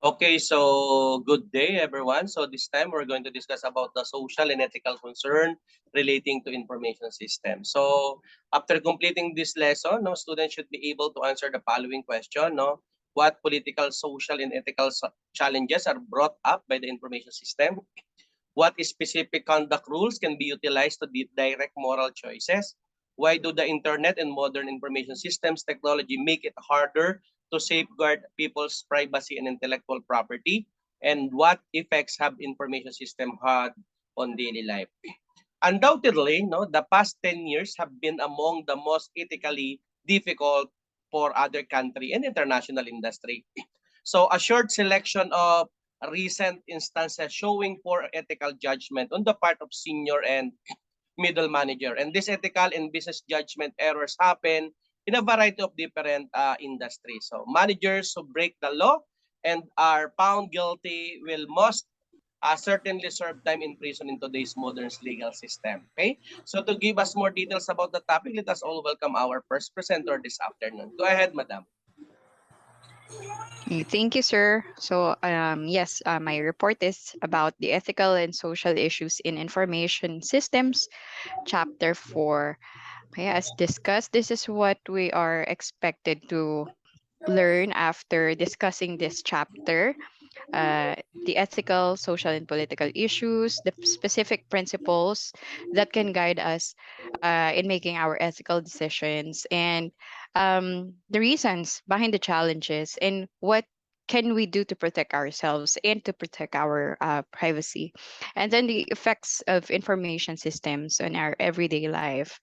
Okay, so good day everyone. So this time we're going to discuss about the social and ethical concern relating to information systems. So after completing this lesson, no students should be able to answer the following question, no? What political, social, and ethical challenges are brought up by the information system? What specific conduct rules can be utilized to direct moral choices? Why do the internet and modern information systems technology make it harder to safeguard people's privacy and intellectual property? And what effects have information system had on daily life? Undoubtedly, no, the past 10 years have been among the most ethically difficult for other country and international industry. So a short selection of recent instances showing poor ethical judgment on the part of senior and middle manager. And this ethical and business judgment errors happen in a variety of different industries. So managers who break the law and are found guilty will most certainly serve time in prison in today's modern legal system. Okay? So to give us more details about the topic, let us all welcome our first presenter this afternoon. Go ahead, madam. Thank you, sir. So, yes, my report is about the ethical and social issues in information systems, chapter 4. Okay, as discussed, this is what we are expected to learn after discussing this chapter. uh, the ethical, social, and political issues, the specific principles that can guide us in making our ethical decisions, and the reasons behind the challenges, and what can we do to protect ourselves and to protect our privacy, and then the effects of information systems on our everyday life.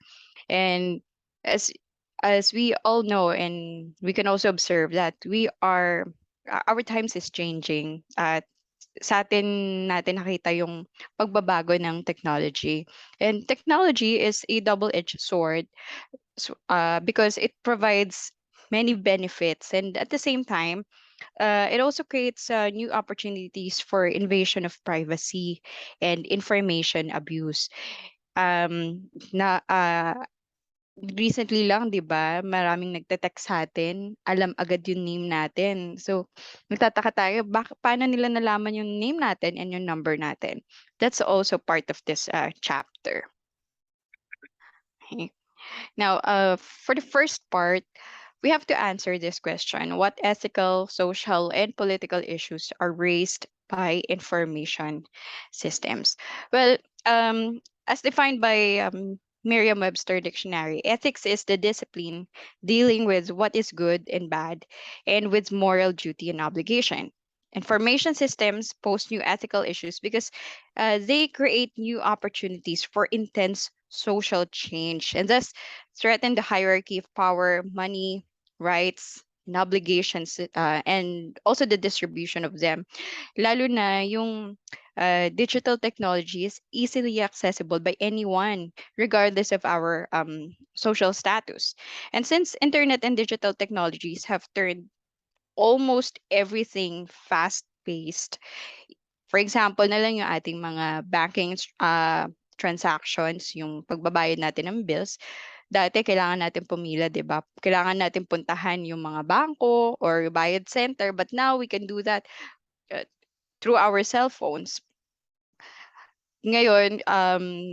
And as as we all know, and we can also observe that our times is changing at sa atin natin nakita yung pagbabago ng technology. And technology is a double-edged sword, because it provides many benefits, and at the same time, it also creates new opportunities for invasion of privacy and information abuse. Na Recently lang 'di ba, maraming nagte-text sa'tin, alam agad yung name natin. So, nagtataka tayo paano nila nalaman yung name natin and yung number natin? That's also part of this chapter. Okay. Now, for the first part, we have to answer this question: what ethical, social, and political issues are raised by information systems? Well, as defined by Merriam-Webster Dictionary, ethics is the discipline dealing with what is good and bad, and with moral duty and obligation. Information systems pose new ethical issues because they create new opportunities for intense social change, and thus threaten the hierarchy of power, money, rights, and obligations, and also the distribution of them. Lalo na yung digital technology is easily accessible by anyone, regardless of our social status. And since internet and digital technologies have turned almost everything fast-paced, for example na lang yung ating mga banking transactions, yung pagbabayad natin ng bills. Dati kailangan natin pumila, 'di ba? Kailangan natin puntahan yung mga bangko or bayad center, but now we can do that uh, through our cell phones. Ngayon,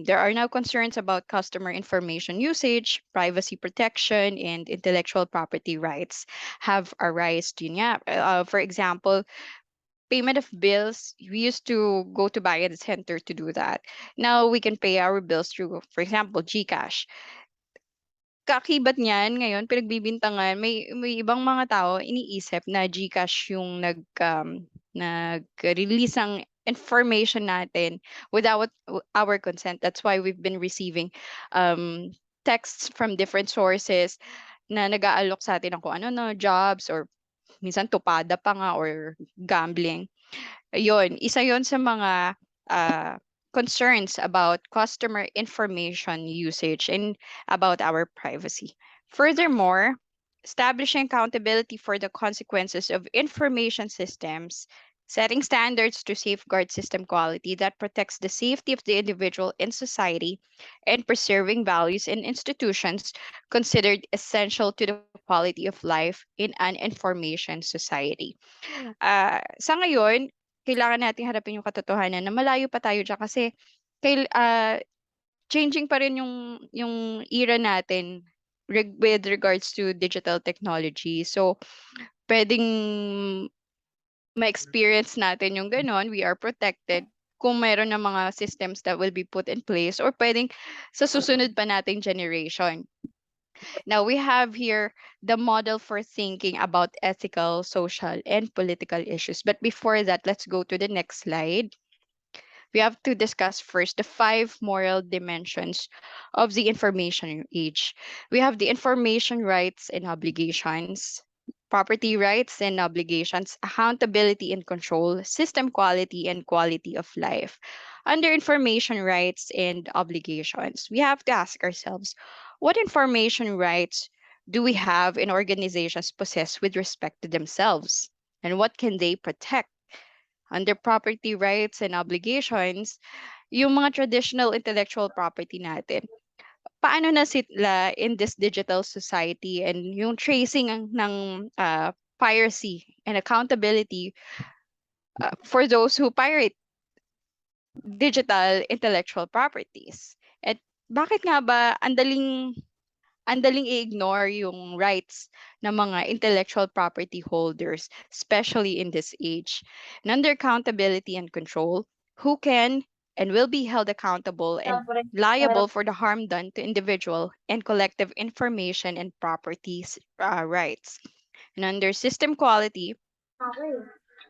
there are now concerns about customer information usage, privacy protection, and intellectual property rights have arisen. Yun nga. For example, payment of bills, we used to go to Bayad Center to do that. Now we can pay our bills through, for example, GCash. Kaakibat niyan ngayon pinagbibintangan, may ibang mga tao iniisip na GCash yung nag-release ng information natin without our consent. That's why we've been receiving um, texts from different sources na nag-aalok sa atin ng kung ano no, jobs, or minsan tupada pa nga, or gambling. Ayun, isa yon sa mga uh, concerns about customer information usage and about our privacy. Furthermore, establishing accountability for the consequences of information systems setting standards to safeguard system quality that protects the safety of the individual and society, and preserving values and institutions considered essential to the quality of life in an information society. Sa ngayon, kailangan nating harapin yung katotohanan na malayo pa tayo diyan kasi changing pa rin yung era natin with regards to digital technology. So, pwedeng ma-experience natin yung gano'n, we are protected kung meron ng mga systems that will be put in place or pwedeng sa susunod pa nating generation. Now, we have here the model for thinking about ethical, social, and political issues. But before that, let's go to the next slide. We have to discuss first the 5 moral dimensions of the information age. We have the information rights and obligations, property rights and obligations, accountability and control, system quality and quality of life. Under information rights and obligations, we have to ask ourselves, what information rights do we have in organizations possess with respect to themselves? And what can they protect? Under property rights and obligations, yung mga traditional intellectual property natin, paano na sila in this digital society and yung tracing ng piracy and accountability for those who pirate digital intellectual properties. At bakit nga ba andaling i-ignore yung rights ng mga intellectual property holders, especially in this age? And under accountability and control, who can and will be held accountable and liable for the harm done to individual and collective information and properties rights? And under system quality,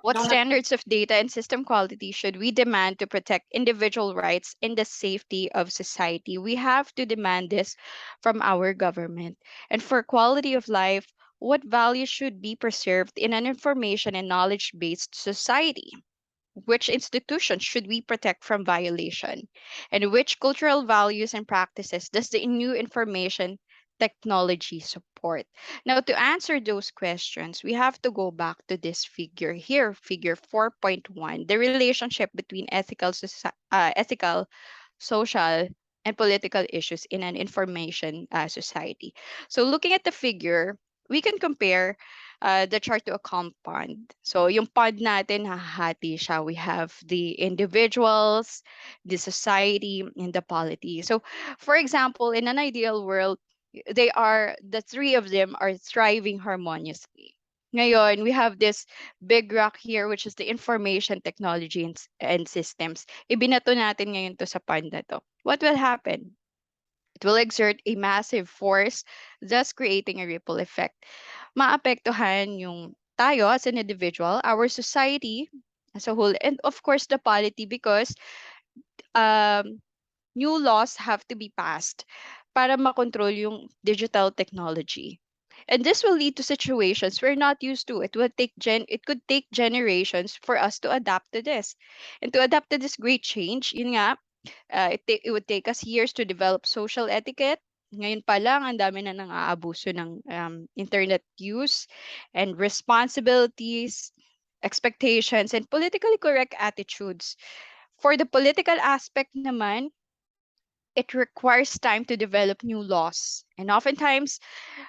what standards of data and system quality should we demand to protect individual rights and the safety of society? We have to demand this from our government. And for quality of life, what values should be preserved in an information and knowledge-based society? Which institutions should we protect from violation? And which cultural values and practices does the new information technology support? Now, to answer those questions, we have to go back to this figure here, figure 4.1, the relationship between ethical, social, and political issues in an information society. So looking at the figure, we can compare the chart to a compound. So yung pod natin, hahati siya. We have the individuals, the society, and the polity. So for example, in an ideal world, the three of them are thriving harmoniously. Ngayon, we have this big rock here, which is the information technology and systems. Ibinato natin ngayon to sa pod na to. What will happen? It will exert a massive force, thus creating a ripple effect. Maapektuhan yung tayo as an individual, our society as a whole, and of course the polity, because um, new laws have to be passed para makontrol yung digital technology. And this will lead to situations we're not used to. It could take generations for us to adapt to this. And to adapt to this great change, yun nga, it would take us years to develop social etiquette. Ngayon pa lang, ang dami na nang-aabuso ng internet use and responsibilities, expectations, and politically correct attitudes. For the political aspect naman, it requires time to develop new laws. And oftentimes,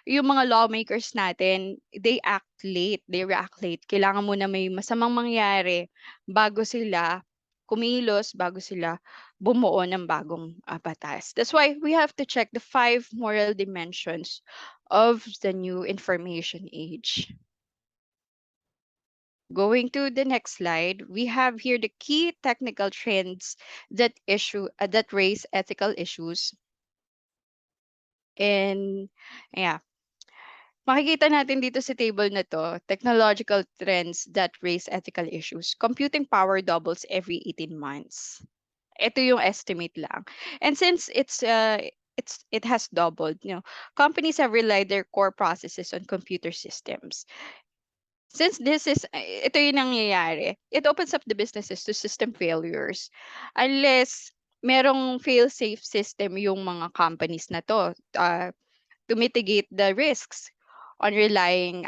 yung mga lawmakers natin, they act late, they react late. Kailangan muna may masamang mangyari bago sila kumilos, bago sila bumuo ng bagong batas. That's why we have to check the 5 moral dimensions of the new information age. Going to the next slide, we have here the key technical trends that raise ethical issues. And yeah, makikita natin dito sa table na to, technological trends that raise ethical issues. Computing power doubles every 18 months. Ito yung estimate lang. And since it has doubled, companies have relied their core processes on computer systems. Since ito yung nangyayari, it opens up the businesses to system failures. Unless merong fail-safe system yung mga companies na to mitigate the risks on relying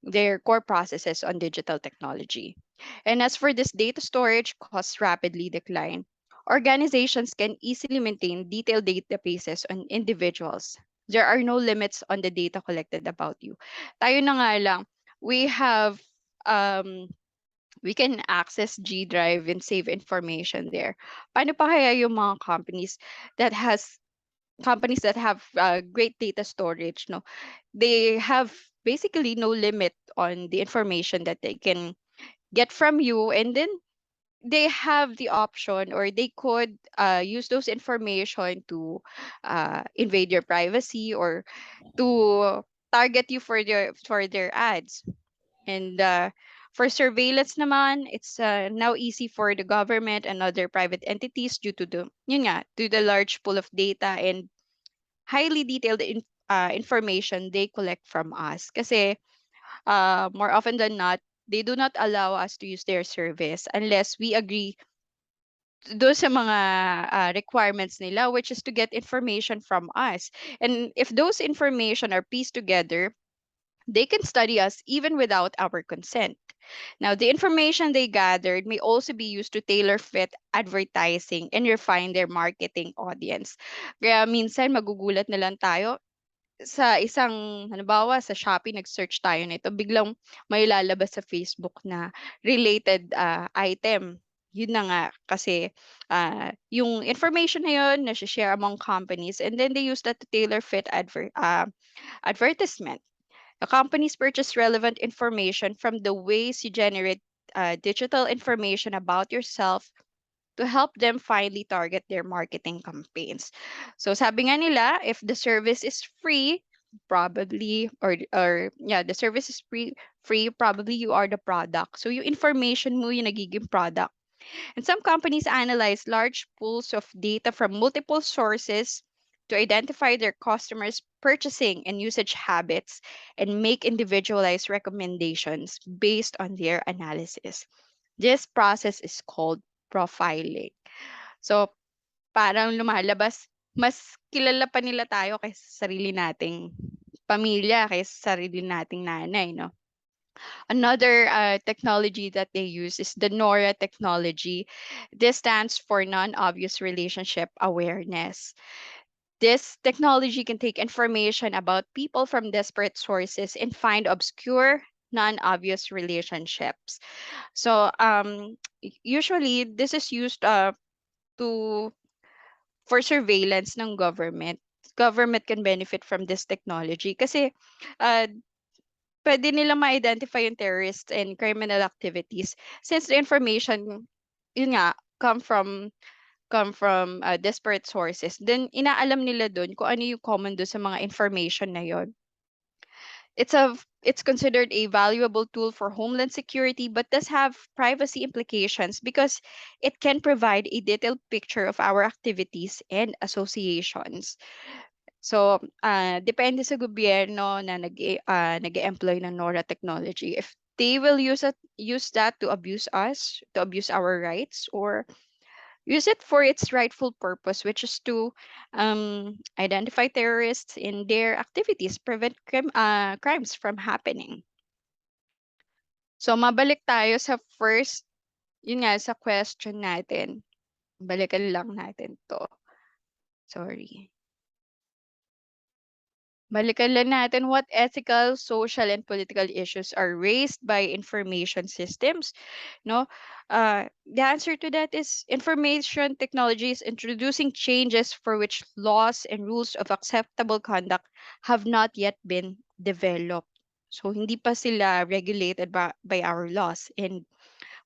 their core processes on digital technology. And as for this data storage, costs rapidly decline. Organizations can easily maintain detailed databases on individuals. There are no limits on the data collected about you. Tayo na nga lang, we have um, we can access G Drive and save information there. Paano pa kaya yung mga companies that have great data storage, no? They have basically no limit on the information that they can get from you, and then they have the option, or they could use those information to invade your privacy, or to target you for their ads. And for surveillance naman, it's now easy for the government and other private entities due to the large pool of data and highly detailed information they collect from us. Kasi more often than not, they do not allow us to use their service unless we agree doon sa mga requirements nila, which is to get information from us. And if those information are pieced together, they can study us even without our consent. Now, the information they gathered may also be used to tailor fit advertising and refine their marketing audience. Kaya minsan magugulat na lang tayo sa isang, halimbawa sa Shopee, nag-search tayo nito, biglang may lalabas sa Facebook na related item. Yun na nga, kasi yung information na yun, share among companies, and then they use that to tailor fit advertisement. The companies purchase relevant information from the ways you generate digital information about yourself to help them finally target their marketing campaigns. So sabi nga nila, if the service is free, probably, or yeah, the service is free, probably you are the product. So yung information mo yung nagiging product. And some companies analyze large pools of data from multiple sources to identify their customers' purchasing and usage habits and make individualized recommendations based on their analysis. This process is called profiling. So, parang lumalabas, mas kilala pa nila tayo kaysa sa sarili nating pamilya, kaysa sa sarili nating nanay, no? Another technology that they use is the NORA technology. This stands for non-obvious relationship awareness. This technology can take information about people from disparate sources and find obscure, non-obvious relationships. So usually this is used to for surveillance ng government. Government can benefit from this technology kasi uh, pwede nilang ma-identify yung terrorists and criminal activities since the information, yun nga, come from disparate sources. Then inaalam nila doon kung ano yung common doon sa mga information na yon. It's considered a valuable tool for homeland security, but does have privacy implications because it can provide a detailed picture of our activities and associations. So, depende sa gobyerno na nag-employ ng NORA technology. If they will use that to abuse us, to abuse our rights, or use it for its rightful purpose, which is to identify terrorists in their activities, prevent crimes from happening. So, mabalik tayo sa first, yun nga, sa question natin. Balikan lang natin to. Sorry. Balikan lang natin, what ethical, social, and political issues are raised by information systems? No, the answer to that is information technology is introducing changes for which laws and rules of acceptable conduct have not yet been developed. So hindi pa sila regulated by our laws. And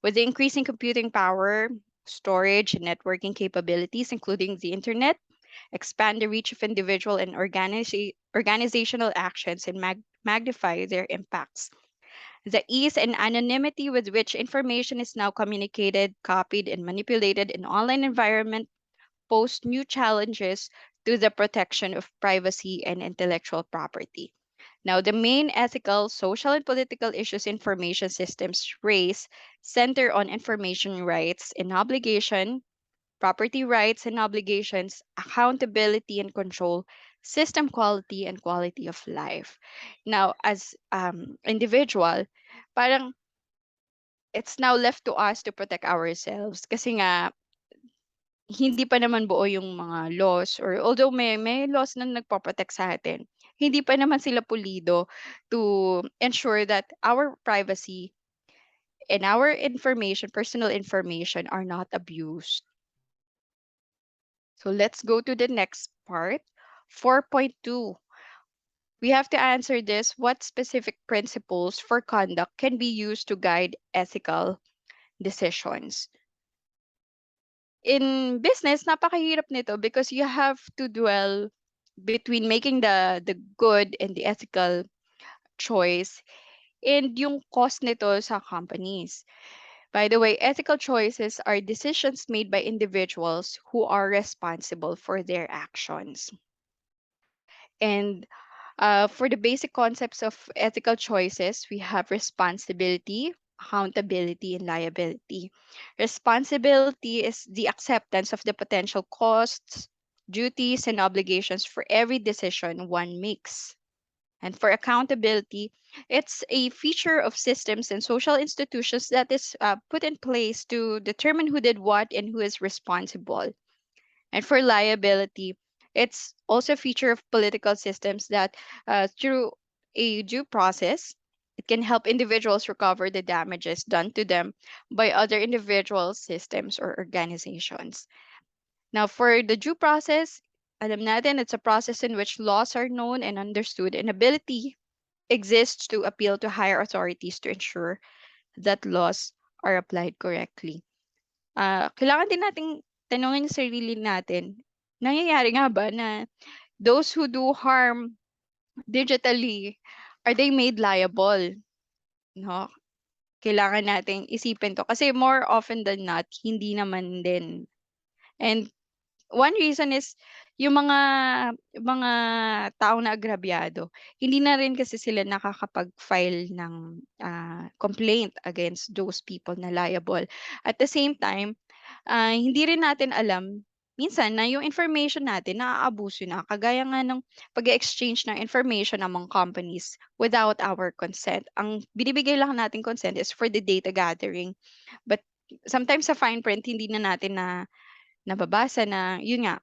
with the increasing computing power, storage, and networking capabilities, including the internet, expand the reach of individual and organizational actions, and magnify their impacts. The ease and anonymity with which information is now communicated, copied, and manipulated in online environment pose new challenges to the protection of privacy and intellectual property. Now, the main ethical, social, and political issues information systems raise center on information rights and obligation, property rights and obligations, accountability and control, system quality, and quality of life. Now, as individual, parang it's now left to us to protect ourselves. Kasi nga, hindi pa naman buo yung mga laws, or although may laws na nagpo-protect sa atin, hindi pa naman sila pulido to ensure that our privacy and our information, personal information, are not abused. So let's go to the next part. 4.2. We have to answer this. What specific principles for conduct can be used to guide ethical decisions? In business, napakahirap nito because you have to dwell between making the good and the ethical choice and yung cost nito sa companies. By the way, ethical choices are decisions made by individuals who are responsible for their actions. And for the basic concepts of ethical choices, we have responsibility, accountability, and liability. Responsibility is the acceptance of the potential costs, duties, and obligations for every decision one makes. And for accountability, it's a feature of systems and social institutions that is put in place to determine who did what and who is responsible. And for liability, it's also a feature of political systems that through a due process, it can help individuals recover the damages done to them by other individuals, systems, or organizations. Now, for the due process, alam natin, it's a process in which laws are known and understood, and ability exists to appeal to higher authorities to ensure that laws are applied correctly. Kailangan din nating tanungin yung sarili natin, nangyayari nga ba na those who do harm digitally, are they made liable? No? Kailangan nating isipin to. Kasi more often than not, hindi naman din. And one reason is yung mga taong na agrabyado, hindi na rin kasi sila nakakapag-file ng complaint against those people na liable. At the same time, hindi rin natin alam minsan na yung information natin naaabuso na, kagaya nga ng pag-e-exchange ng information among companies without our consent. Ang binibigay lang nating consent is for the data gathering. But sometimes sa fine print, hindi na natin nababasa na, yun nga,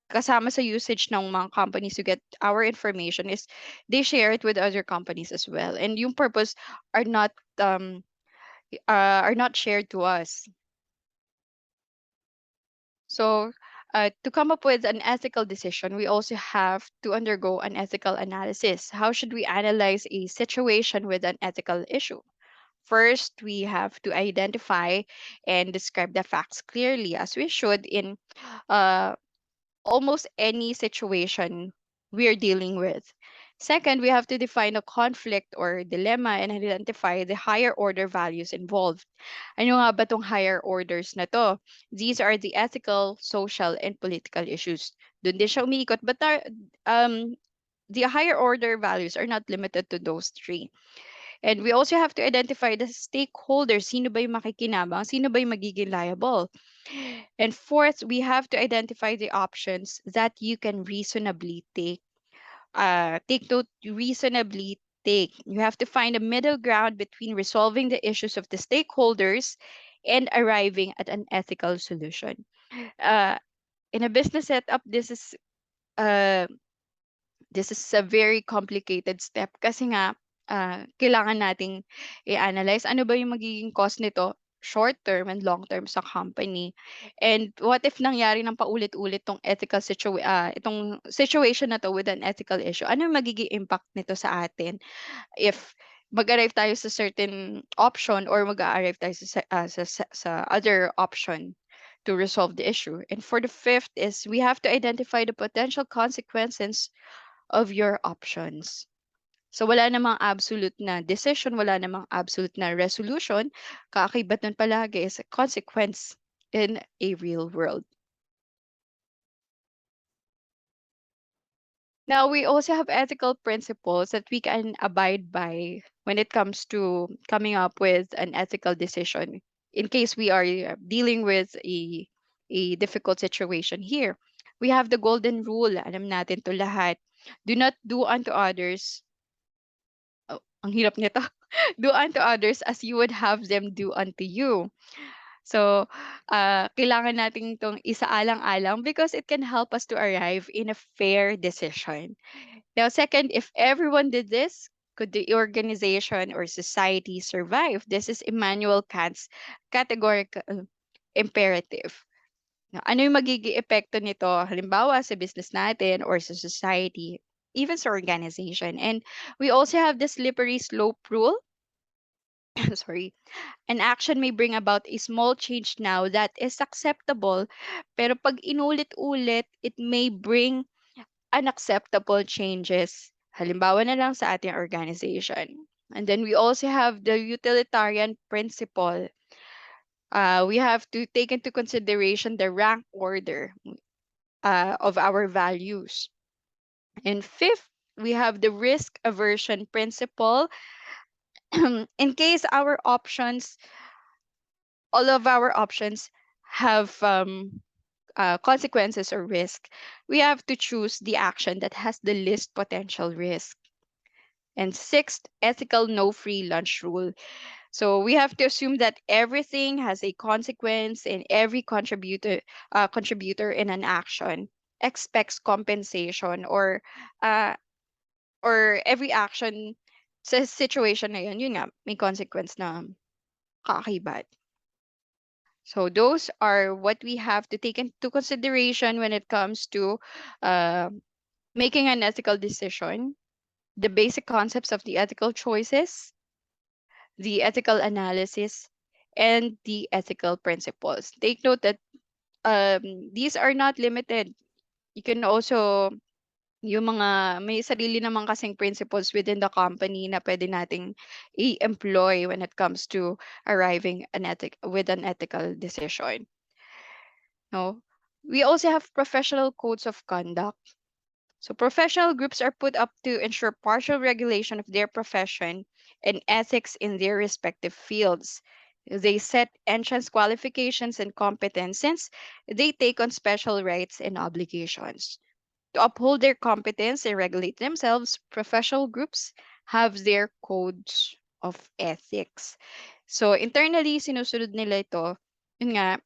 kasama sa usage ng mga companies to get our information is they share it with other companies as well. And yung purpose are not shared to us. So, to come up with an ethical decision, we also have to undergo an ethical analysis. How should we analyze a situation with an ethical issue? First, we have to identify and describe the facts clearly, as we should in uh, almost any situation we're dealing with. Second, we have to define a conflict or dilemma and identify the higher order values involved. Ano nga ba tong higher orders na to? These are the ethical, social, and political issues. Doon din siya umiikot. But the higher order values are not limited to those three. And we also have to identify the stakeholders. Sino ba yung makikinabang? Sino ba yung magiging liable? And fourth, we have to identify the options that you can reasonably take. Reasonably take. You have to find a middle ground between resolving the issues of the stakeholders and arriving at an ethical solution. In a business setup, uh, this is a very complicated step kasi nga kailangan nating i-analyze ano ba yung magiging cost nito short term and long term sa company. And what if nangyari ng paulit-ulit itong situation na to with an ethical issue? Ano yung magiging impact nito sa atin if mag-arrive tayo sa certain option or mag-arrive tayo sa other option to resolve the issue. And for the fifth is we have to identify the potential consequences of your options. So wala namang absolute na decision, wala namang absolute na resolution. Kaakibat nun palagi is a consequence in a real world. Now, we also have ethical principles that we can abide by when it comes to coming up with an ethical decision in case we are dealing with a difficult situation here. We have the golden rule. Alam natin to lahat. Do not do unto others Ang hirap nito. Do unto others as you would have them do unto you. So, kailangan natin itong isaalang-alang because it can help us to arrive in a fair decision. Now, second, if everyone did this, could the organization or society survive? This is Immanuel Kant's categorical imperative. Now, ano yung magiging epekto nito halimbawa sa business natin or sa society, even sa organization? And we also have the slippery slope rule. Sorry. An action may bring about a small change now that is acceptable, pero pag inulit-ulit, it may bring unacceptable changes. Halimbawa na lang sa ating organization. And then we also have the utilitarian principle. We have to take into consideration the rank order of our values. And fifth, we have the risk aversion principle. In case all of our options have consequences or risk, we have to choose the action that has the least potential risk. And sixth, ethical no free lunch rule. So we have to assume that everything has a consequence and every contributor in an action expects compensation uh, or every action sa situation na yun nga, may consequence na kaakibat. So those are what we have to take into consideration when it comes to uh, making an ethical decision, the basic concepts of the ethical choices, the ethical analysis, and the ethical principles. Take note that these are not limited. You can also, yung mga, may sarili naman kasing principles within the company na pwede nating i-employ when it comes to arriving with an ethical decision. No? We also have professional codes of conduct. So professional groups are put up to ensure partial regulation of their profession and ethics in their respective fields. They set entrance qualifications and competencies. They take on special rights and obligations. To uphold their competence and regulate themselves, professional groups have their codes of ethics. So internally, sinusunod nila ito, yun nga,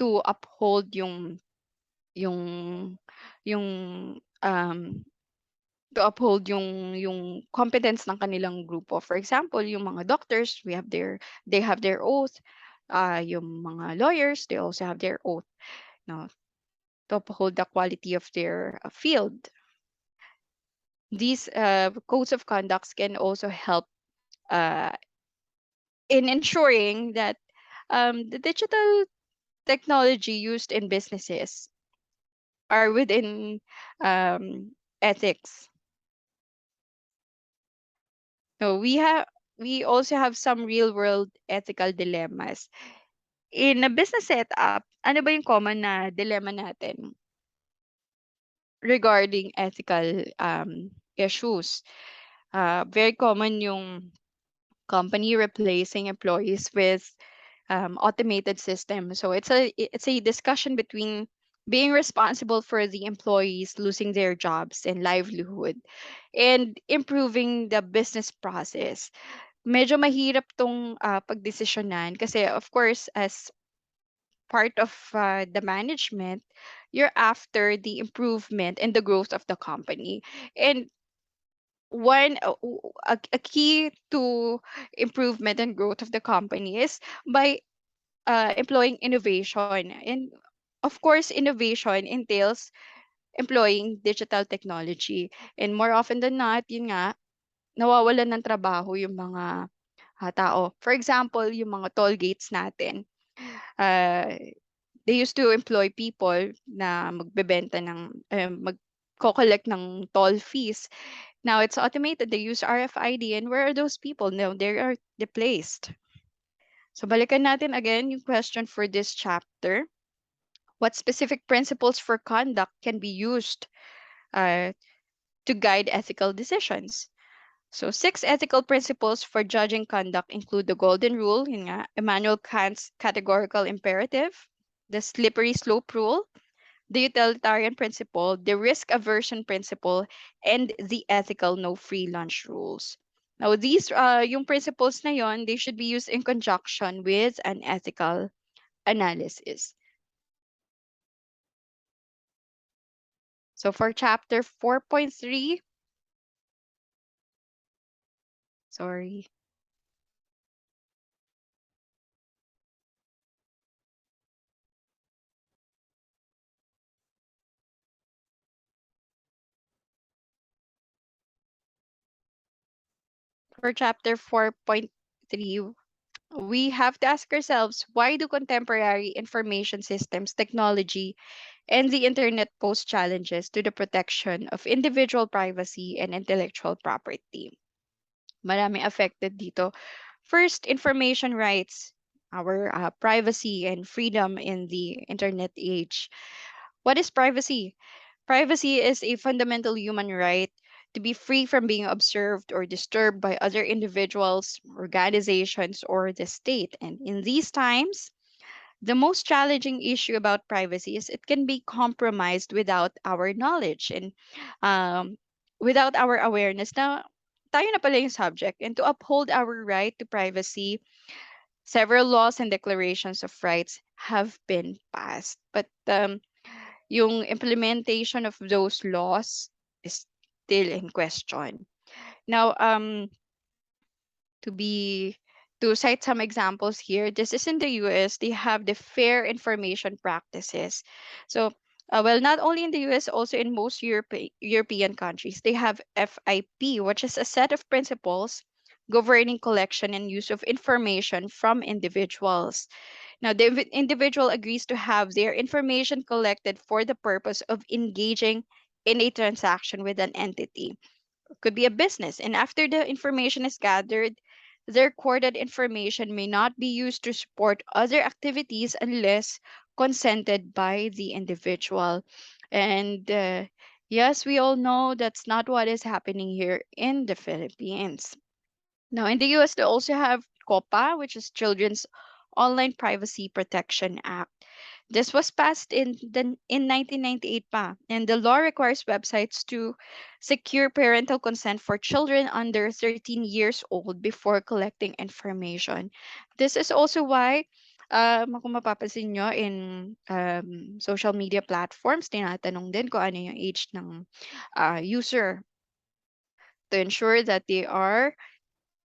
to uphold yung yung um to uphold yung competence ng kanilang grupo. For example, yung mga doctors, they have their oath. Yung mga lawyers, they also have their oath, no, to uphold the quality of their field. These codes of conducts can also help uh, in ensuring that the digital technology used in businesses are within ethics. So we also have some real world ethical dilemmas. In a business setup, ano ba yung common na dilemma natin regarding ethical issues? Very common yung company replacing employees with automated systems. So it's a discussion between being responsible for the employees losing their jobs and livelihood and improving the business process. Medyo mahirap tong pagdesisyonan kasi of course as part of the management, you're after the improvement and the growth of the company. And a key to improvement and growth of the company is by employing innovation. And of course, innovation entails employing digital technology. And more often than not, yun nga, nawawalan ng trabaho yung mga tao. For example, yung mga toll gates natin. Uh, they used to employ people na magbebenta mag-collect ng toll fees. Now it's automated. They use RFID. And where are those people? No, they are replaced. So balikan natin again yung question for this chapter. What specific principles for conduct can be used to guide ethical decisions? So 6 ethical principles for judging conduct include the golden rule, yun nga, Immanuel Kant's categorical imperative, the slippery slope rule, the utilitarian principle, the risk aversion principle, and the ethical no free lunch rules. Now, these, yung principles na yon, they should be used in conjunction with an ethical analysis. So for chapter 4.3, sorry. For chapter 4.3, we have to ask ourselves, why do contemporary information systems, technology, and the internet pose challenges to the protection of individual privacy and intellectual property? Marami affected dito. First, information rights, our privacy and freedom in the internet age. What is privacy? Privacy is a fundamental human right to be free from being observed or disturbed by other individuals, organizations, or the state. And in these times, the most challenging issue about privacy is it can be compromised without our knowledge and um, without our awareness. Now, tayo na pala yung subject. And to uphold our right to privacy, several laws and declarations of rights have been passed. But yung implementation of those laws is still in question. Now, to be to cite some examples here, this is in the US. They have the fair information practices. So, well, not only in the US, also in most European countries, they have FIP, which is a set of principles governing collection and use of information from individuals. Now, the individual agrees to have their information collected for the purpose of engaging in a transaction with an entity. Could be a business. And after the information is gathered, the recorded information may not be used to support other activities unless consented by the individual. And yes, we all know that's not what is happening here in the Philippines. Now, in the US, they also have COPA, which is Children's Online Privacy Protection Act. This was passed in 1998 pa, and the law requires websites to secure parental consent for children under 13 years old before collecting information. This is also why kung mapapansin nyo in social media platforms, tinatanong din kung ano yung age ng user to ensure that they are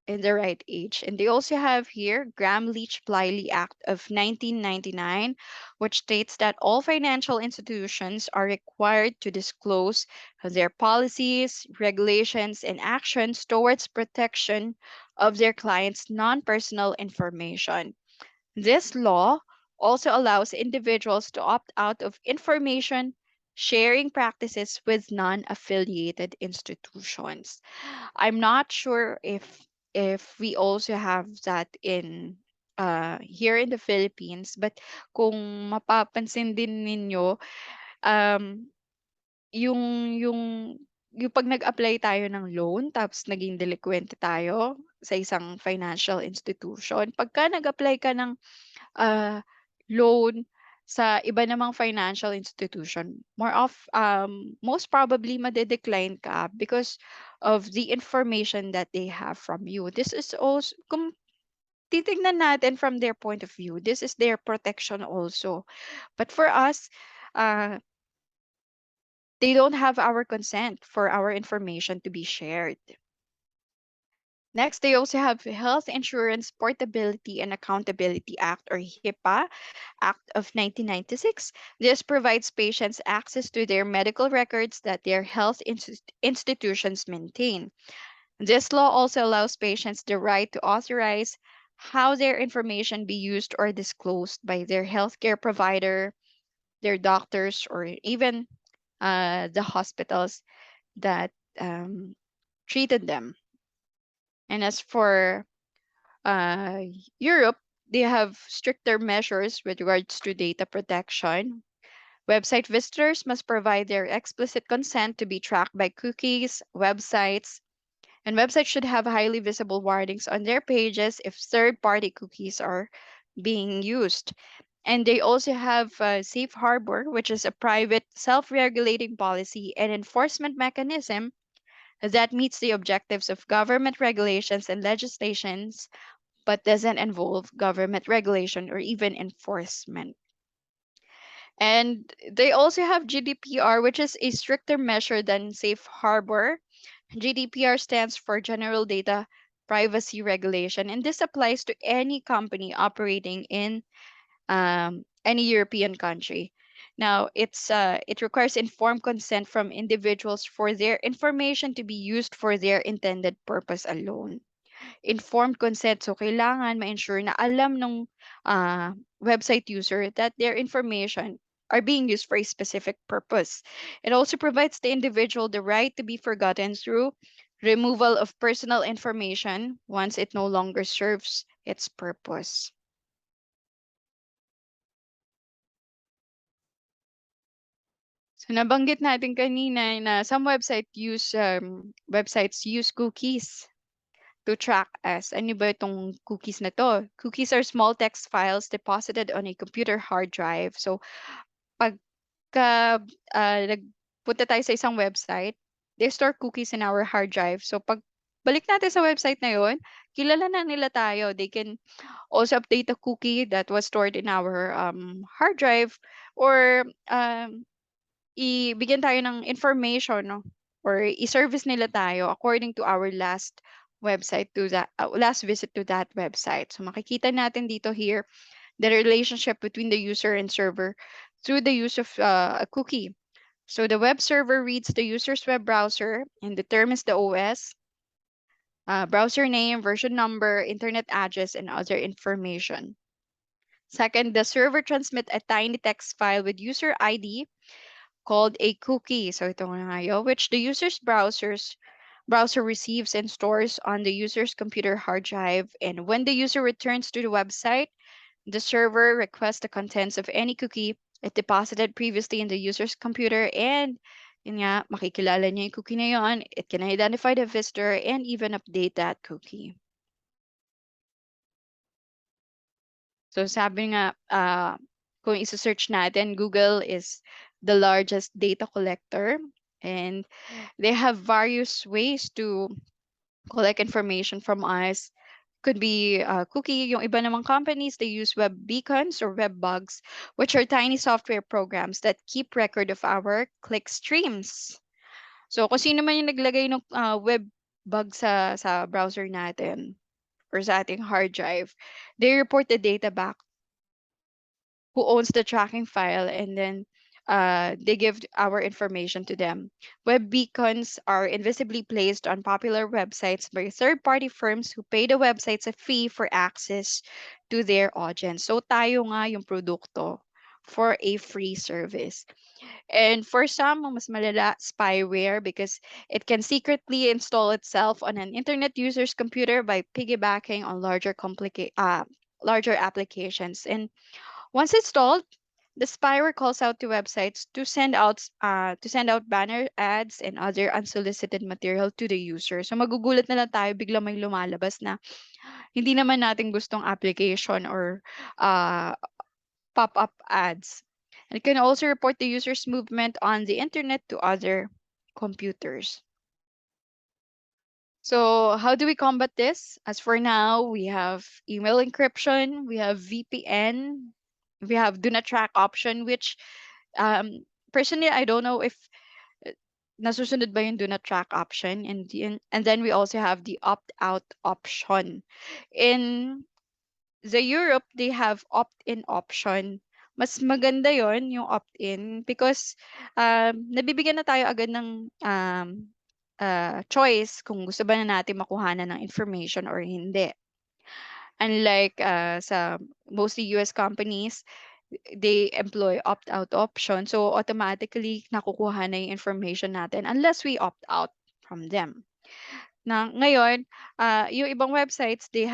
in the right age. And they also have here Gramm-Leach-Bliley Act of 1999, which states that all financial institutions are required to disclose their policies, regulations, and actions towards protection of their clients' non-personal information. This law also allows individuals to opt out of information sharing practices with non-affiliated institutions. I'm not sure if we also have that in here in the Philippines, but kung mapapansin din ninyo, um yung yung yung pag nag-apply tayo ng loan tapos naging delinquent tayo sa isang financial institution, pagka nag-apply ka ng loan sa iba namang financial institution, most probably made-decline ka because of the information that they have from you. This is also, kung titignan natin from their point of view, this is their protection also. But for us, uh, they don't have our consent for our information to be shared. Next, they also have Health Insurance Portability and Accountability Act, or HIPAA Act of 1996. This provides patients access to their medical records that their health institutions maintain. This law also allows patients the right to authorize how their information be used or disclosed by their healthcare provider, their doctors, or even the hospitals that treated them. And as for uh, Europe, they have stricter measures with regards to data protection. Website visitors must provide their explicit consent to be tracked by cookies, websites, and websites should have highly visible warnings on their pages if third-party cookies are being used. And they also have Safe Harbor, which is a private self-regulating policy and enforcement mechanism that meets the objectives of government regulations and legislations, but doesn't involve government regulation or even enforcement. And they also have GDPR, which is a stricter measure than Safe Harbor. GDPR stands for General Data Privacy Regulation, and this applies to any company operating in any European country. Now, it requires informed consent from individuals for their information to be used for their intended purpose alone. Informed consent, so kailangan ma-ensure na alam ng website user that their information are being used for a specific purpose. It also provides the individual the right to be forgotten through removal of personal information once it no longer serves its purpose. So nabanggit natin kanina na some websites use cookies to track us. Ano ba itong cookies na to? Cookies are small text files deposited on a computer hard drive. So pagka nagpunta tayo sa isang website, they store cookies in our hard drive. So pag balik natin sa website na yon, kilala na nila tayo. They can also update a cookie that was stored in our hard drive, or ibigyan tayo ng information, no? Or i-service nila tayo according to our last visit to that website. So makikita natin dito here the relationship between the user and server through the use of a cookie. So the web server reads the user's web browser and determines the OS, browser name, version number, internet address, and other information. Second, the server transmits a tiny text file with user ID called a cookie. So ito nga yun, which the user's browser receives and stores on the user's computer hard drive. And when the user returns to the website, the server requests the contents of any cookie it deposited previously in the user's computer, and yun nga, makikilala niya yung cookie na yun. It can identify the visitor and even update that cookie. So sabi nga, kung isa-search natin, Google is the largest data collector, and they have various ways to collect information from us. Could be cookie. Yung iba namang companies, they use web beacons or web bugs, which are tiny software programs that keep record of our click streams. So kung sino man yung naglagay ng web bug sa browser natin or sa ating hard drive, they report the data back who owns the tracking file, and then they give our information to them. Web beacons are invisibly placed on popular websites by third-party firms who pay the websites a fee for access to their audience. So tayo nga yung produkto for a free service. And for some, mas malala, spyware, because it can secretly install itself on an internet user's computer by piggybacking on larger applications. And once installed, the spyware calls out to websites to send out banner ads and other unsolicited material to the user. So magugulat na lang tayo bigla may lumalabas na hindi naman natin gustong application or uh, pop-up ads. And it can also report the user's movement on the internet to other computers. So how do we combat this? As for now, we have email encryption, we have VPN, we have do not track option, which personally I don't know if uh, nasusunod ba yung do not track option, and then we also have the opt out option. In the Europe, they have opt-in option. Mas maganda yon yung opt-in, because nabibigyan na tayo agad ng choice kung gusto ba na natin makuhanan ng information or hindi. Unlike sa mostly US companies, they employ opt-out option. So automatically nakukuha na yung information natin unless we opt out from them. Na ngayon, yung ibang websites, they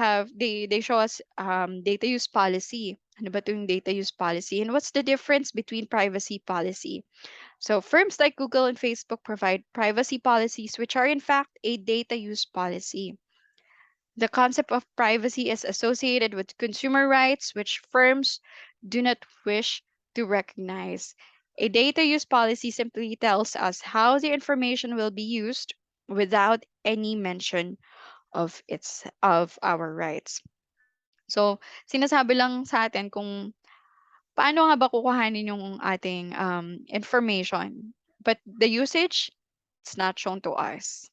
show us data use policy. Ano ba 'to yung data use policy? And what's the difference between privacy policy? So firms like Google and Facebook provide privacy policies, which are in fact a data use policy. The concept of privacy is associated with consumer rights, which firms do not wish to recognize. A data use policy simply tells us how the information will be used, without any mention of our rights. So, sinasabi lang sa atin kung paano nga ba kukuhanin yung ating information. But the usage, it's not shown to us.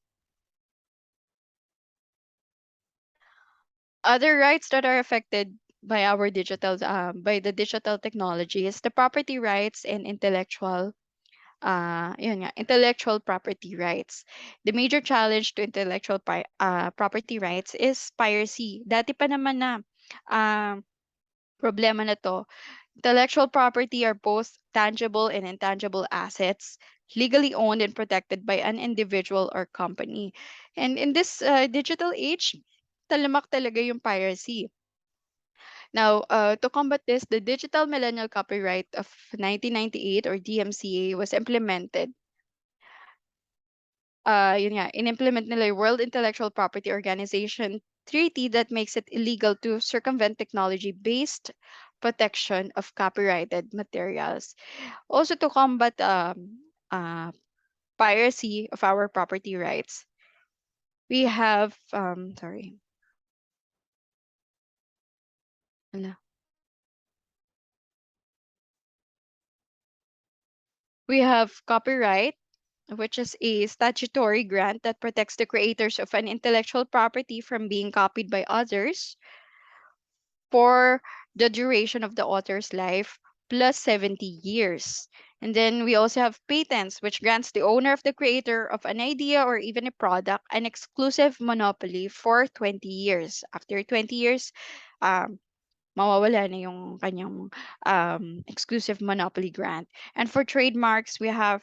Other rights that are affected by our by the digital technology is the property rights and intellectual property rights. The major challenge to property rights is piracy. Dati pa naman na ah, problema na to. Intellectual property are both tangible and intangible assets, legally owned and protected by an individual or company. And in this digital age, talamak talaga yung piracy. Now, to combat this, the Digital Millennial Copyright of 1998 or DMCA was implemented. In-implement nila yung World Intellectual Property Organization treaty that makes it illegal to circumvent technology-based protection of copyrighted materials. Also to combat uh, piracy of our property rights, we have Ala. We have copyright, which is a statutory grant that protects the creators of an intellectual property from being copied by others for the duration of the author's life plus 70 years. And then we also have patents, which grants the owner of the creator of an idea or even a product an exclusive monopoly for 20 years. After 20 years, um, mawawala na yung kanyang exclusive monopoly grant. And for trademarks, we have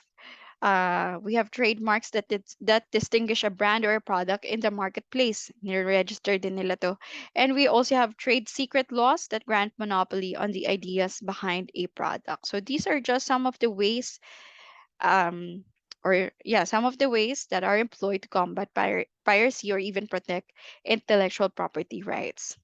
trademarks that distinguish a brand or a product in the marketplace. Nire-register din nila to. And we also have trade secret laws that grant monopoly on the ideas behind a product. So these are just some of the ways, some of the ways that are employed to combat piracy or even protect intellectual property rights.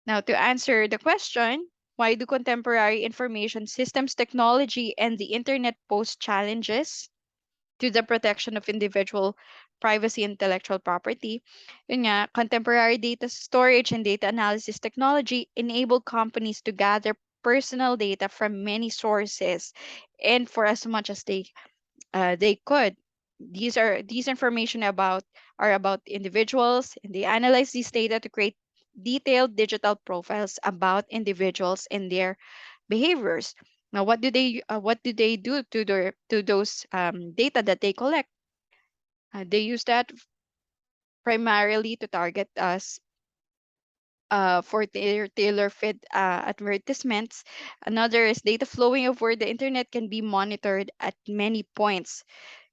Now, to answer the question, why do contemporary information systems technology and the internet pose challenges to the protection of individual privacy and intellectual property? Yun nga, contemporary data storage and data analysis technology enable companies to gather personal data from many sources and for as much as they could. These information are about individuals, and they analyze these data to create detailed digital profiles about individuals and their behaviors. Now, what do they do to those data that they collect? They use that primarily to target us for their tailor fit advertisements. Another is data flowing over the internet can be monitored at many points.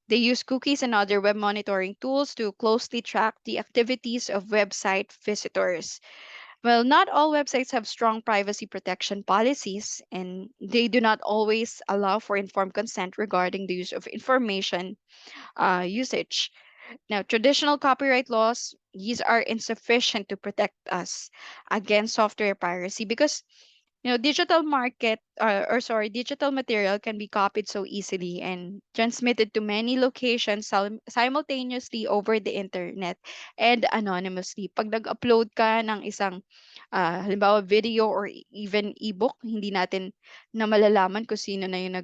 They use cookies and other web monitoring tools to closely track the activities of website visitors. Well, not all websites have strong privacy protection policies, and they do not always allow for informed consent regarding the use of information usage. Now, traditional copyright laws, these are insufficient to protect us against software piracy because digital material can be copied so easily and transmitted to many locations simultaneously over the internet and anonymously. Pag nag-upload ka ng isang halimbawa video or even ebook, hindi natin na malalaman kung sino na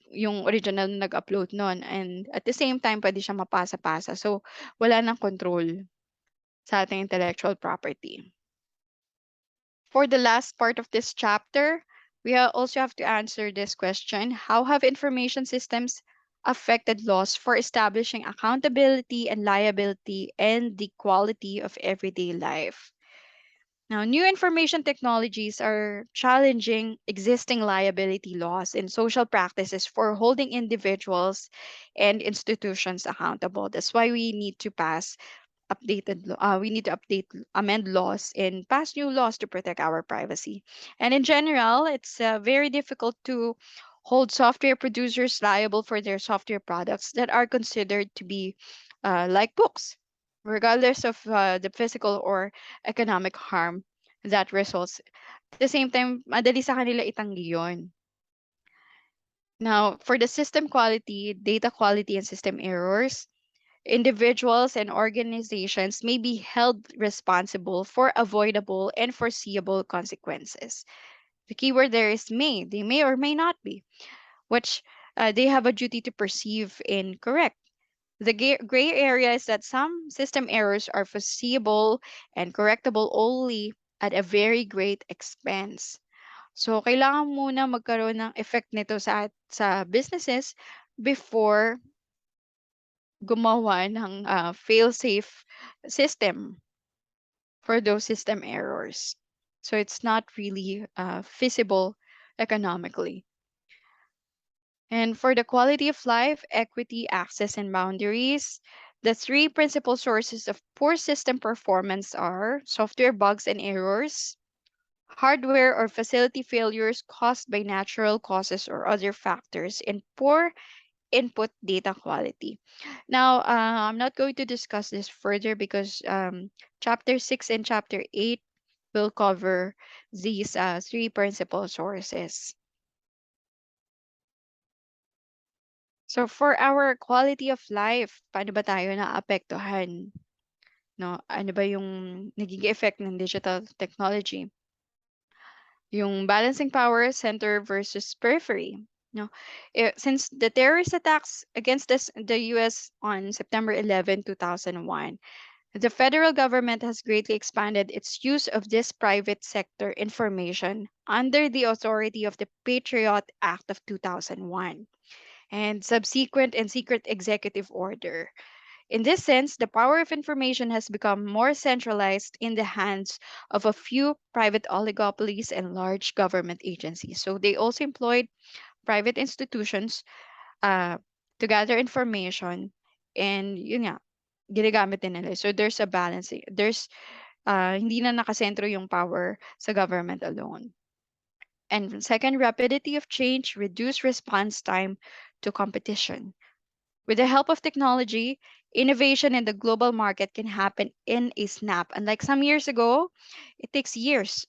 yung original na nag-upload nun. And at the same time, pwede siya mapasa-pasa. So, wala nang control sa ating intellectual property. For the last part of this chapter, also have to answer this question: how have information systems affected laws for establishing accountability and liability and the quality of everyday life? Now, new information technologies are challenging existing liability laws and social practices for holding individuals and institutions accountable. That's why we need to amend laws and pass new laws to protect our privacy. And in general, it's very difficult to hold software producers liable for their software products that are considered to be like books, regardless of the physical or economic harm that results. At the same time, madali sa kanila itanggi yun. Now, for the system quality, data quality, and system errors, Individuals and organizations may be held responsible for avoidable and foreseeable consequences. The keyword there is may. They may or may not be, which they have a duty to perceive and correct. The gray area is that some system errors are foreseeable and correctable only at a very great expense. So, kailangan muna magkaroon ng effect nito sa businesses before gumawa ng fail-safe system for those system errors. So, it's not really feasible economically. And for the quality of life, equity, access, and boundaries, the three principal sources of poor system performance are software bugs and errors, hardware or facility failures caused by natural causes or other factors, and poor input data quality. Now, I'm not going to discuss this further because Chapter 6 and Chapter 8 will cover these three principal sources. So for our quality of life, paano ba tayo naapektuhan? No, ano ba yung nagiging effect ng digital technology? Yung balancing power center versus periphery. No, since the terrorist attacks against the US on September 11, 2001, the federal government has greatly expanded its use of this private sector information under the authority of the Patriot Act of 2001 and subsequent and secret executive order. In this sense, the power of information has become more centralized in the hands of a few private oligopolies and large government agencies. So they also employed private institutions uh, to gather information and yun nga, ginagamit din nila. So there's a balancing. There's hindi na nakasentro yung power sa government alone. And second, rapidity of change, reduce response time to competition. With the help of technology, innovation in the global market can happen in a snap. Unlike some years ago, it takes years.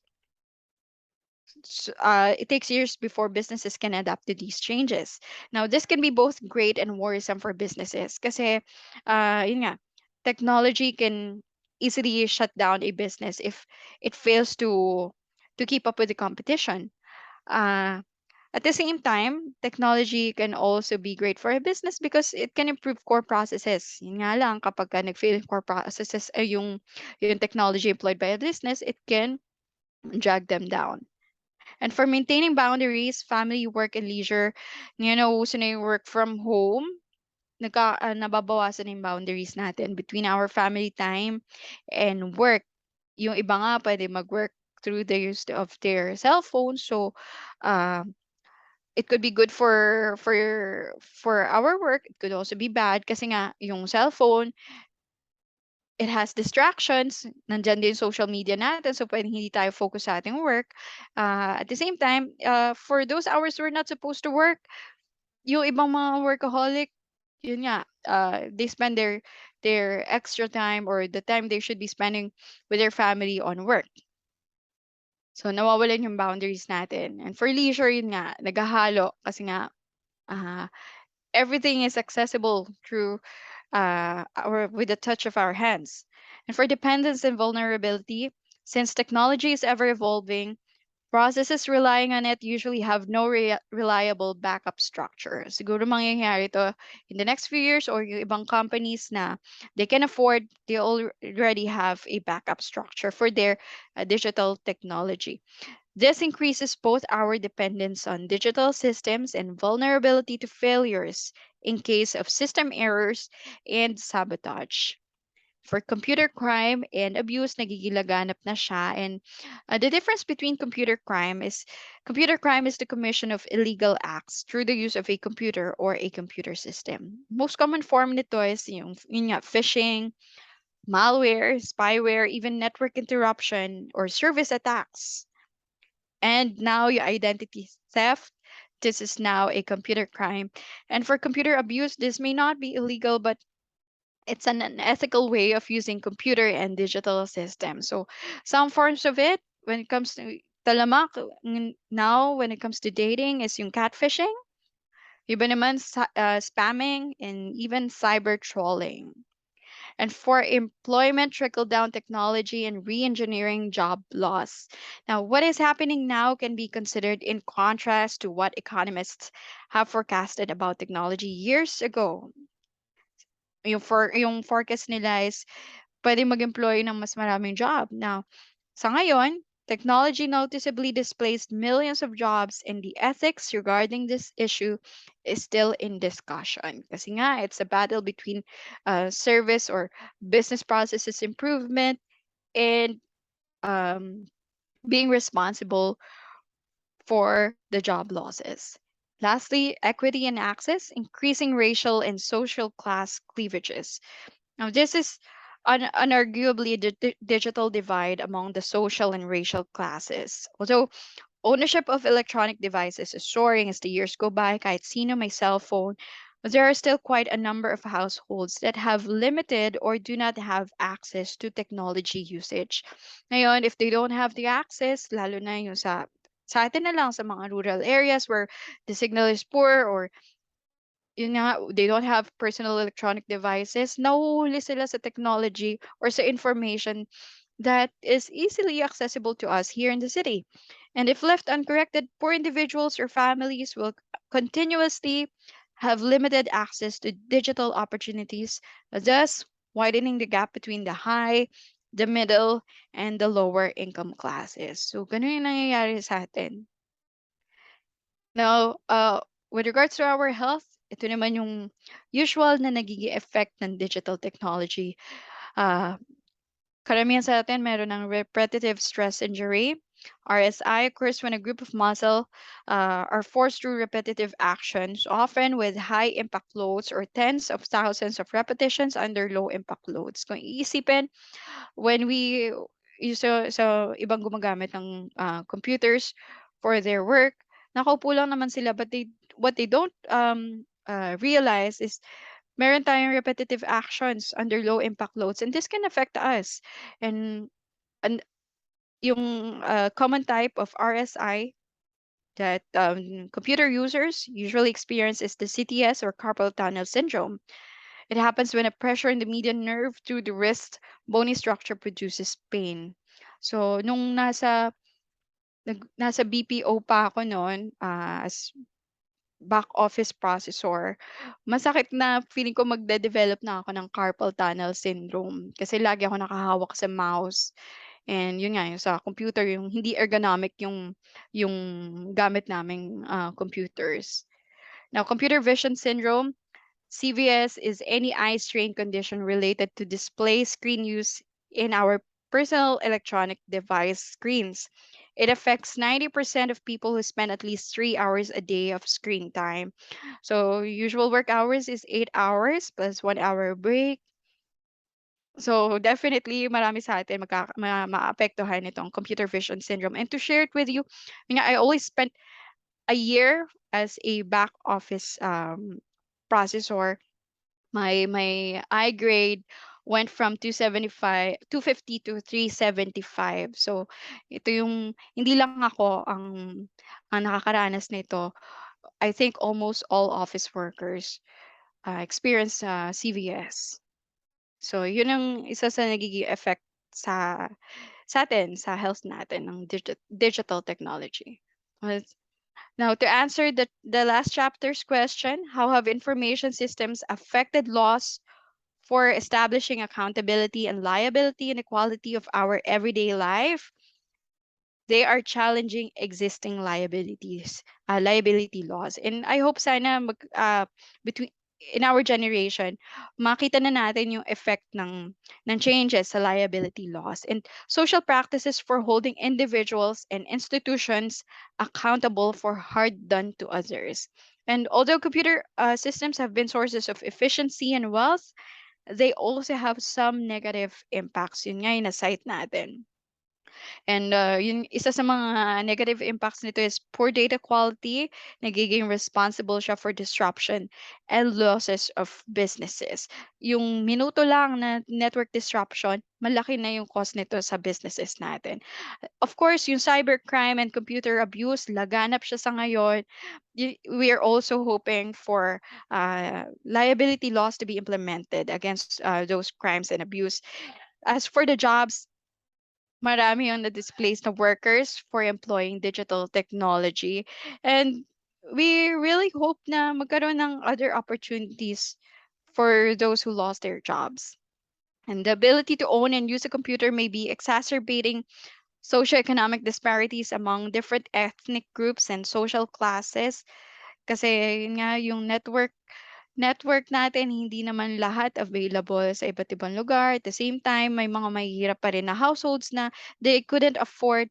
It takes years before businesses can adapt to these changes. Now, this can be both great and worrisome for businesses kasi, yun nga, technology can easily shut down a business if it fails to keep up with the competition. Uh, At the same time, technology can also be great for a business because it can improve core processes. Yun nga lang, kapag ka nag-fail yung core processes, yung technology employed by a business, it can drag them down. And for maintaining boundaries, family, work, and leisure, uso na yung work from home, nababawasan yung boundaries natin between our family time and work. Yung iba nga pwede mag-work through the use of their cell phone. So, it could be good for our work. It could also be bad kasi nga yung cellphone, it has distractions. Nandiyan din social media natin, so pwedeng hindi tayo focus sa ating work. At the same time, for those hours we're not supposed to work, yung ibang mga workaholic, yun nga, they spend their extra time or the time they should be spending with their family on work. So nawawalan yung boundaries natin. And for leisure, yun nga, naghahalo kasi nga everything is accessible through or with the touch of our hands. And for dependence and vulnerability, since technology is ever evolving, processes relying on it usually have no reliable backup structure. Siguro mangyayari to in the next few years or yung ibang companies na they can afford, they already have a backup structure for their digital technology. This increases both our dependence on digital systems and vulnerability to failures in case of system errors and sabotage. For computer crime and abuse, nagigilaganap na siya. And the difference between computer crime is the commission of illegal acts through the use of a computer or a computer system. Most common form nito is yun nga, phishing, malware, spyware, even network interruption or service attacks. And now your identity theft, this is now a computer crime. And for computer abuse, this may not be illegal, but it's an unethical way of using computer and digital systems. So some forms of it, when it comes to talamak, now when it comes to dating, is yung catfishing, iba naman spamming, and even cyber trolling. and for employment, trickle-down technology, and re-engineering job loss. Now, what is happening now can be considered in contrast to what economists have forecasted about technology years ago. Yung forecast nila is pwede mag-employ ng mas maraming job. Now, sa ngayon, technology noticeably displaced millions of jobs, and the ethics regarding this issue is still in discussion. Kasi nga, it's a battle between service or business processes improvement and um, being responsible for the job losses. Lastly, equity and access, increasing racial and social class cleavages. Now, this is unarguably a digital divide among the social and racial classes. Although ownership of electronic devices is soaring as the years go by, kahit sino may cell phone, there are still quite a number of households that have limited or do not have access to technology usage. Ngayon, if they don't have the access, lalo na yung sa atin na lang sa mga rural areas where the signal is poor or yun nga, they don't have personal electronic devices, nahuhuli sila sa technology or sa information that is easily accessible to us here in the city. And if left uncorrected, poor individuals or families will continuously have limited access to digital opportunities, thus widening the gap between the high, the middle, and the lower income classes. So, ganun yung nangyayari sa atin. Now, with regards to our health, ito naman yung usual na nagiging effect ng digital technology. Uh, Karamihan sa atin meron ng repetitive stress injury. RSI occurs when a group of muscle are forced through repetitive actions, often with high impact loads or tens of thousands of repetitions under low impact loads. Kung iisipin, when we use sa ibang gumagamit ng computers for their work, nakaupo lang naman sila, but what they don't realize is meron tayong repetitive actions under low impact loads, and this can affect us. And yung common type of RSI that computer users usually experience is the CTS or carpal tunnel syndrome. It happens when a pressure in the median nerve through the wrist bony structure produces pain. So nung nasa BPO pa ako noon, as back office processor, masakit na feeling ko magde-develop na ako ng carpal tunnel syndrome kasi lagi ako nakahawak sa mouse. And yun nga, yung sa computer, yung hindi ergonomic yung gamit naming computers. Now, computer vision syndrome, CVS, is any eye strain condition related to display screen use in our personal electronic device screens. It affects 90% of people who spend at least 3 hours a day of screen time. So usual work hours is 8 hours plus 1 hour break. So definitely marami sa atin maapektuhan itong computer vision syndrome. And to share it with you, I always spent a year as a back office processor. My I grade went from 250 to 375. So ito yung hindi lang ako ang nakakaranas nito. I think almost all office workers experience CVS. So yun ang isa sa nagiging effect sa atin, sa health natin ng digital technology. Now, to answer the last chapter's question, how have information systems affected laws for establishing accountability and liability and equality of our everyday life? They are challenging existing liability laws. And I hope sana between in our generation, makita na natin yung effect ng changes sa liability laws and social practices for holding individuals and institutions accountable for harm done to others. And although computer systems have been sources of efficiency and wealth, they also have some negative impacts. Yun nga yung na-cite natin. And yung isa sa mga negative impacts nito is poor data quality, nagiging responsible siya for disruption and losses of businesses. Yung minuto lang na network disruption, malaki na yung cost nito sa businesses natin. Of course, yung cybercrime and computer abuse, laganap siya sa ngayon. We are also hoping for liability laws to be implemented against those crimes and abuse. As for the jobs, marami yung na-displaced na workers for employing digital technology. And we really hope na magkaroon ng other opportunities for those who lost their jobs. And the ability to own and use a computer may be exacerbating socioeconomic disparities among different ethnic groups and social classes. Kasi yun nga, yung network natin, hindi naman lahat available sa iba't ibang lugar. At the same time, may mga mahihirap pa rin na households na they couldn't afford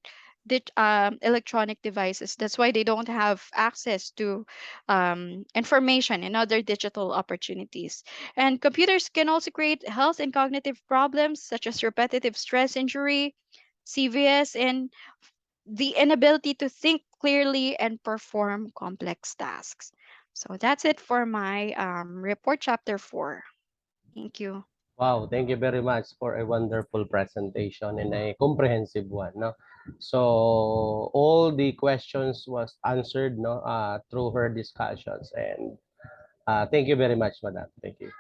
electronic devices. That's why they don't have access to information and other digital opportunities. And computers can also create health and cognitive problems such as repetitive stress injury, CVS, and the inability to think clearly and perform complex tasks. So that's it for my report chapter 4. Thank you. Wow, thank you very much for a wonderful presentation and a comprehensive one, no? So all the questions was answered, no, through her discussions, and thank you very much, madam. Thank you.